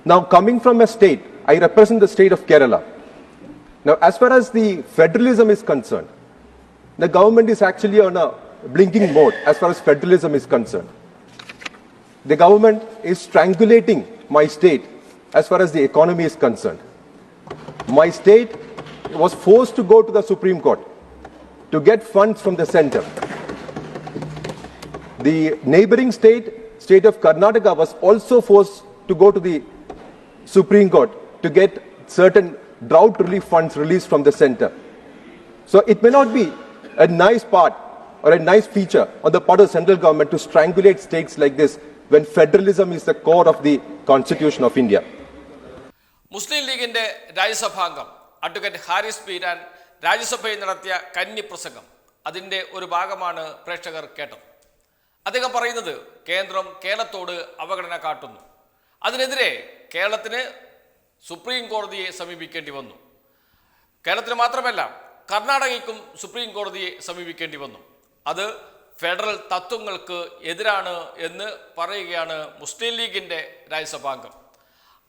Now, coming from a state, I represent the state of Kerala. Now, as far as the federalism is concerned, the government is actually on a blinking mode as far as federalism is concerned. The government is strangulating my state as far as the economy is concerned. My state was forced to go to the Supreme Court to get funds from the center. The neighboring state of Karnataka, was also forced to go to the Supreme Court to get certain drought relief funds released from the center. So it may not be a nice part or a nice feature on the part of the central government to strangulate states like this when federalism is the core of the Constitution of India. മുസ്ലിം ലീഗിന്റെ രാജ്യസഭാംഗം advocate Haris Peeran രാജ്യസഭയിൽ നടത്തിയ കന്നി പ്രസംഗം അതിൻ്റെ ഒരു ഭാഗമാണ് പ്രേക്ഷകർ കേട്ടത്. അദ്ദേഹം പറയുന്നത് കേന്ദ്രം കേരളത്തോട് അവഗണന കാട്ടുന്നു. അതിനെതിരെ കേരളത്തിന് സുപ്രീം കോടതിയെ സമീപിക്കേണ്ടി വന്നു. കേരളത്തിന് മാത്രമല്ല കർണാടകയ്ക്കും സുപ്രീം കോടതിയെ സമീപിക്കേണ്ടി വന്നു. അത് ഫെഡറൽ തത്വങ്ങൾക്ക് എതിരാണ് എന്ന് പറയുകയാണ് മുസ്ലിം ലീഗിൻ്റെ രാജ്യസഭാംഗം.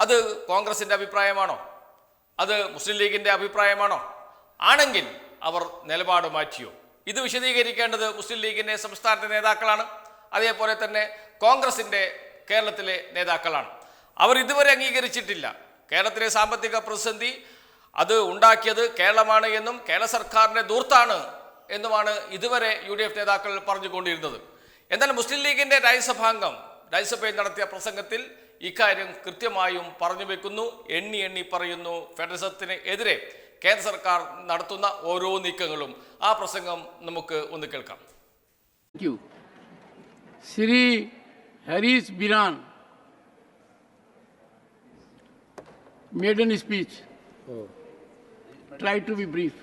അത് കോൺഗ്രസിൻ്റെ അഭിപ്രായമാണോ? അത് മുസ്ലിം ലീഗിൻ്റെ അഭിപ്രായമാണോ? ആണെങ്കിൽ അവർ നിലപാട് മാറ്റിയോ? ഇത് വിശദീകരിക്കേണ്ടത് മുസ്ലിം ലീഗിൻ്റെ സംസ്ഥാനത്തെ നേതാക്കളാണ്. അതേപോലെ തന്നെ കോൺഗ്രസിൻ്റെ കേരളത്തിലെ നേതാക്കളാണ്. അവർ ഇതുവരെ അംഗീകരിച്ചിട്ടില്ല. കേരളത്തിലെ സാമ്പത്തിക പ്രതിസന്ധി അത് ഉണ്ടാക്കിയത് കേരളമാണ് എന്നും കേരള സർക്കാരിൻ്റെ ദൂർത്താണ് എന്നുമാണ് ഇതുവരെ UDF നേതാക്കൾ പറഞ്ഞുകൊണ്ടിരുന്നത്. എന്നാൽ മുസ്ലിം ലീഗിൻ്റെ രാജ്യസഭാംഗം രാജ്യസഭയിൽ നടത്തിയ പ്രസംഗത്തിൽ ഇക്കാര്യം കൃത്യമായും പറഞ്ഞു വെക്കുന്നു, എണ്ണി പറയുന്നു. ഫെഡറലിസത്തിന് എതിരെ കേന്ദ്ര സർക്കാർ നടത്തുന്ന ഓരോ നീക്കങ്ങളും. ആ പ്രസംഗം നമുക്ക് ഒന്ന് കേൾക്കാം. Shri Haris Biran made a speech. Try to be brief.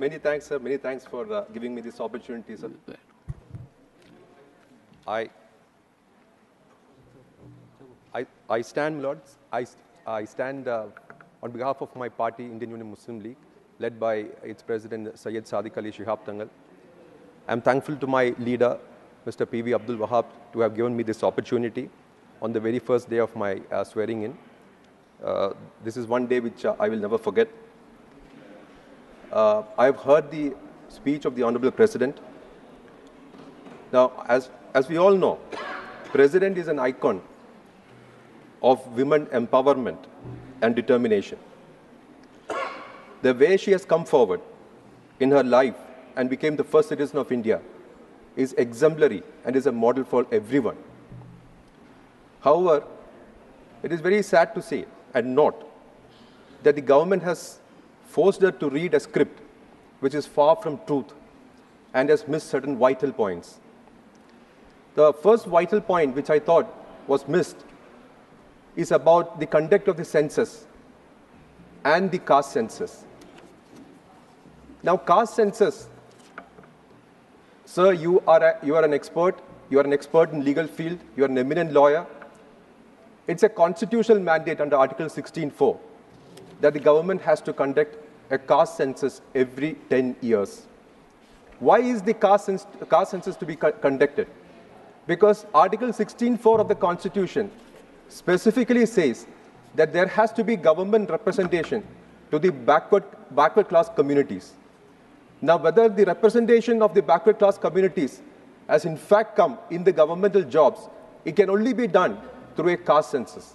Many thanks, sir. Many thanks for giving me this opportunity, sir. I stand, my lords. I stand on behalf of my party, Indian Union Muslim League, led by its president, Syed Sadiq Ali Shihab Tangal. I am thankful to my leader, Mr. P.V. Abdul Wahab, to have given me this opportunity on the very first day of my swearing in. This is one day which I will never forget. I have heard the speech of the Honorable President. Now, as we all know, President is an icon of women empowerment and determination. The way she has come forward in her life and became the first citizen of India is exemplary and is a model for everyone. However, it is very sad to say and note that the government has forced her to read a script which is far from truth and has missed certain vital points. The first vital point which I thought was missed is about the conduct of the census and the caste census. Now, caste census, sir, you are an expert. You are an expert in legal field. You are an eminent lawyer. It's a constitutional mandate under Article 16(4) that the government has to conduct a caste census every 10 years. Why is the caste census to be conducted? Because Article 16(4) of the Constitution specifically says that there has to be government representation to the backward class communities. Now, whether the representation of the backward class communities has in fact come in the governmental jobs, it can only be done through a caste census.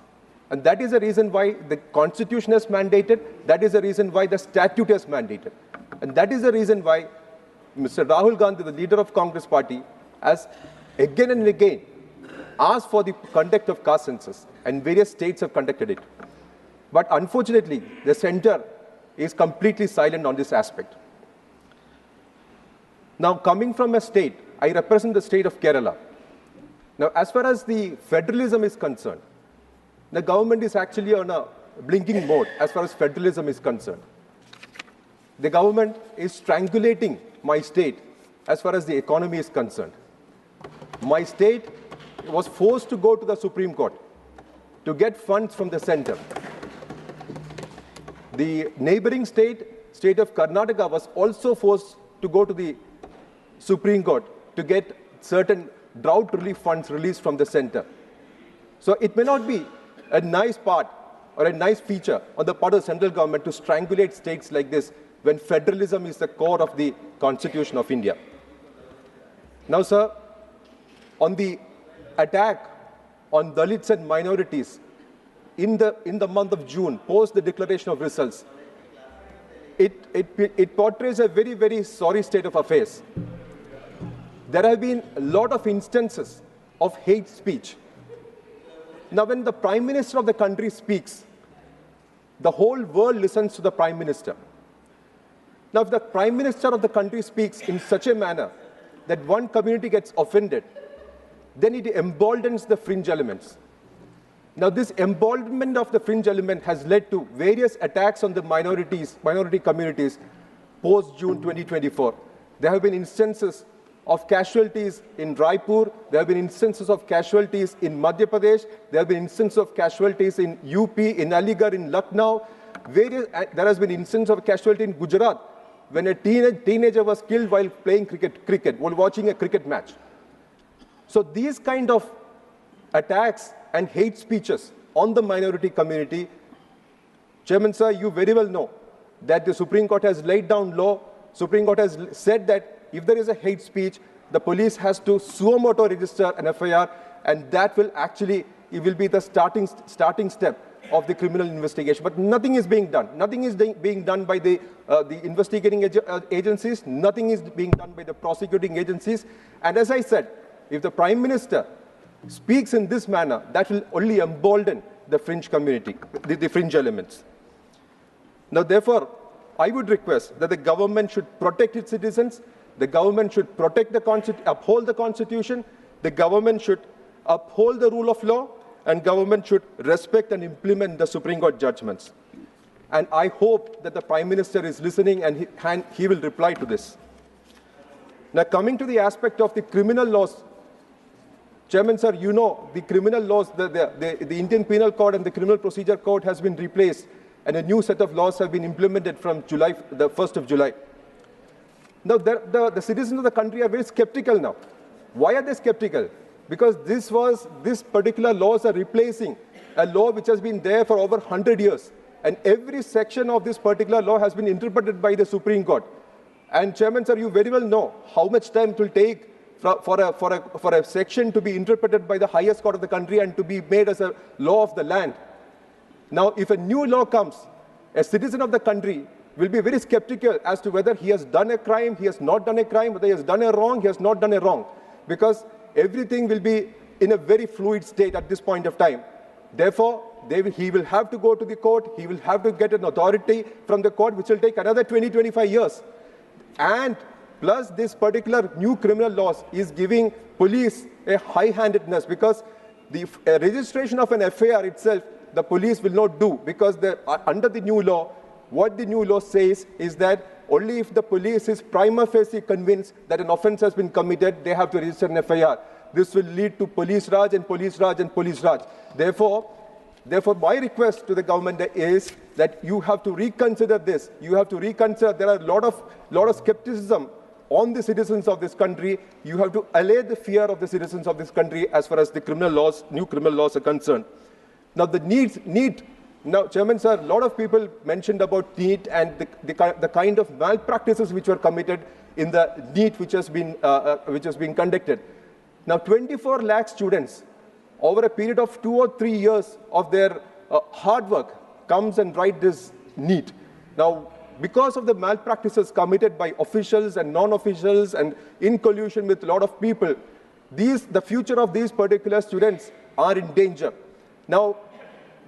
And that is the reason why the Constitution has mandated, that is the reason why the statute has mandated. And that is the reason why Mr. Rahul Gandhi, the leader of Congress party, has again and again asked for the conduct of caste census, and various states have conducted it. But unfortunately, the center is completely silent on this aspect. Now, coming from a state, I represent the state of Kerala. Now, as far as the federalism is concerned, the government is actually on a blinking mode as far as federalism is concerned. The government is strangulating my state as far as the economy is concerned. My state was forced to go to the Supreme Court to get funds from the center. The neighboring state of Karnataka, was also forced to go to the Supreme Court to get certain drought relief funds released from the center. So it may not be a nice part or a nice feature on the part of the central government to strangulate states like this when federalism is the core of the Constitution of India. Now, sir, on the attack on Dalits and minorities in the month of June, post the declaration of results, it portrays a very, very sorry state of affairs. There have been a lot of instances of hate speech. Now, when the Prime Minister of the country speaks, the whole world listens to the Prime Minister. Now, if the Prime Minister of the country speaks in such a manner that one community gets offended, then it emboldens the fringe elements. Now, this emboldenment of the fringe element has led to various attacks on the minority communities post-June 2024. There have been instances of casualties in Raipur, there have been instances of casualties in Madhya Pradesh, there have been instances of casualties in UP, in Aligarh, in Lucknow. There has been instances of casualty in Gujarat when a teenager was killed while playing cricket, while watching a cricket match. So these kind of attacks and hate speeches on the minority community, Chairman sir, you very well know that the Supreme Court has laid down law. Supreme Court has said that if there is a hate speech, the police has to suo motu register an FIR, and that will actually, it will be the starting step of the criminal investigation. But nothing is being done. Nothing is being done by the investigating agencies. Nothing is being done by the prosecuting agencies. And as I said, if the Prime Minister speaks in this manner, that will only embolden the fringe community, the fringe elements. Now, therefore, I would request that the government should protect its citizens, the government should uphold the Constitution, the government should uphold the rule of law, and government should respect and implement the Supreme Court judgments. And I hope that the Prime Minister is listening and he will reply to this. Now, coming to the aspect of the criminal laws, Chairman, sir, you know the criminal laws, the Indian Penal Code and the Criminal Procedure Code has been replaced, and a new set of laws have been implemented from the 1st of July. Now, the citizens of the country are very skeptical now. Why are they skeptical? Because these particular laws are replacing a law which has been there for over 100 years. And every section of this particular law has been interpreted by the Supreme Court. And Chairman, sir, you very well know how much time it will take for a section to be interpreted by the highest court of the country and to be made as a law of the land. Now, if a new law comes, a citizen of the country will be very skeptical as to whether he has done a crime, he has not done a crime, whether he has done a wrong, he has not done a wrong. Because everything will be in a very fluid state at this point of time. Therefore, he will have to go to the court, he will have to get an authority from the court, which will take another 20-25 years. And plus, this particular new criminal laws is giving police a high-handedness, because the registration of an FIR itself, the police will not do, because under the new law, what the new law says is that only if the police is prima facie convinced that an offence has been committed, they have to register an FIR. This will lead to police raj and police raj and police raj. Therefore, my request to the government is that you have to reconsider this. You have to reconsider. There are a lot of skepticism on the citizens of this country. You have to allay the fear of the citizens of this country as far as the criminal laws, new criminal laws are concerned. Now, the NEET. Now, Chairman, sir, a lot of people mentioned about NEET and the kind of malpractices which were committed in the NEET which has been conducted. Now, 24 lakh students over a period of 2 or 3 years of their hard work comes and write this NEET. Now, because of the malpractices committed by officials and non-officials and in collusion with a lot of people, the future of these particular students are in danger. Now,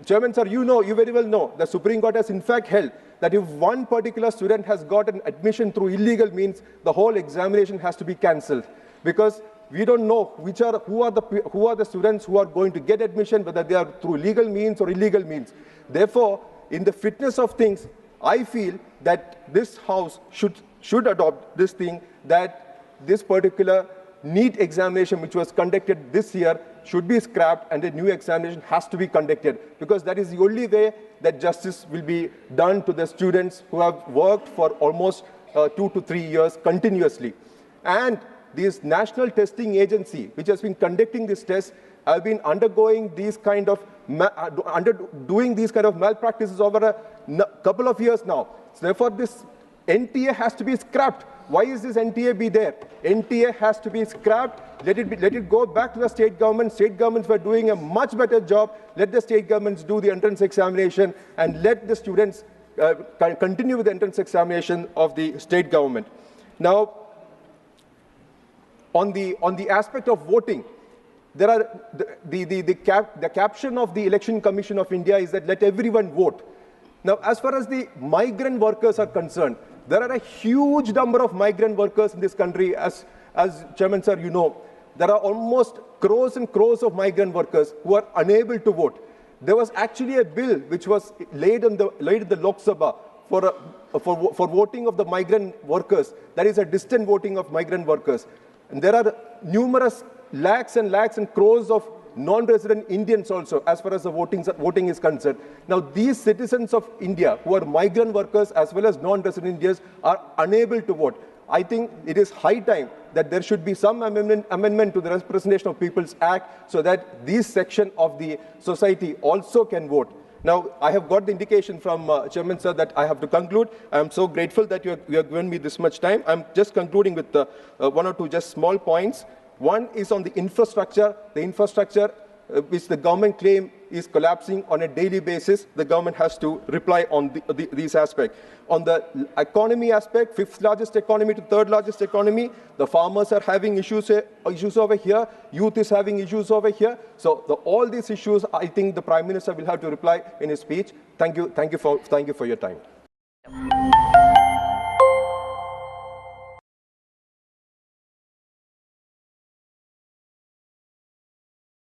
Chairman, sir, you very well know, the Supreme Court has in fact held that if one particular student has got an admission through illegal means, the whole examination has to be cancelled, because we don't know who are the students who are going to get admission, whether they are through legal means or illegal means. Therefore, in the fitness of things, I feel that this House should adopt this thing, that this particular NEET examination which was conducted this year should be scrapped and a new examination has to be conducted, because that is the only way that justice will be done to the students who have worked for almost 2 to 3 years continuously. And this national testing agency which has been conducting this test have been undergoing these kind of doing these kind of malpractices over a couple of years now. So therefore, this NTA has to be scrapped. Why is this NTA be there? NTA has to be scrapped. Let it go back to the state government. State governments were doing a much better job. Let the state governments do the entrance examination and let the students continue with the entrance examination of the state government. Now, on the aspect of voting, there are the caption of the Election Commission of India is that let everyone vote. Now, as far as the migrant workers are concerned, there are a huge number of migrant workers in this country. As Chairman Sir, you know, there are almost crores and crores of migrant workers who are unable to vote. There was actually a bill which was laid in the Lok Sabha for voting of the migrant workers. That is a distant voting of migrant workers. And there are numerous lakhs and crores of non-resident Indians also, as far as the voting is concerned. Now, these citizens of India who are migrant workers as well as non-resident Indians are unable to vote. I think it is high time that there should be some amendment to the Representation of People's Act so that this section of the society also can vote. Now, I have got the indication from Chairman Sir that I have to conclude. I am so grateful that you have given me this much time. I am just concluding with one or two just small points. One is on the infrastructure. The infrastructure which the government claim is collapsing on a daily basis. The government has to reply on these aspects. On the economy aspect, 5th largest economy to 3rd largest economy, the farmers are having issues over here. Youth is having issues over here. So all these issues, I think the Prime Minister will have to reply in his speech. Thank you for your time.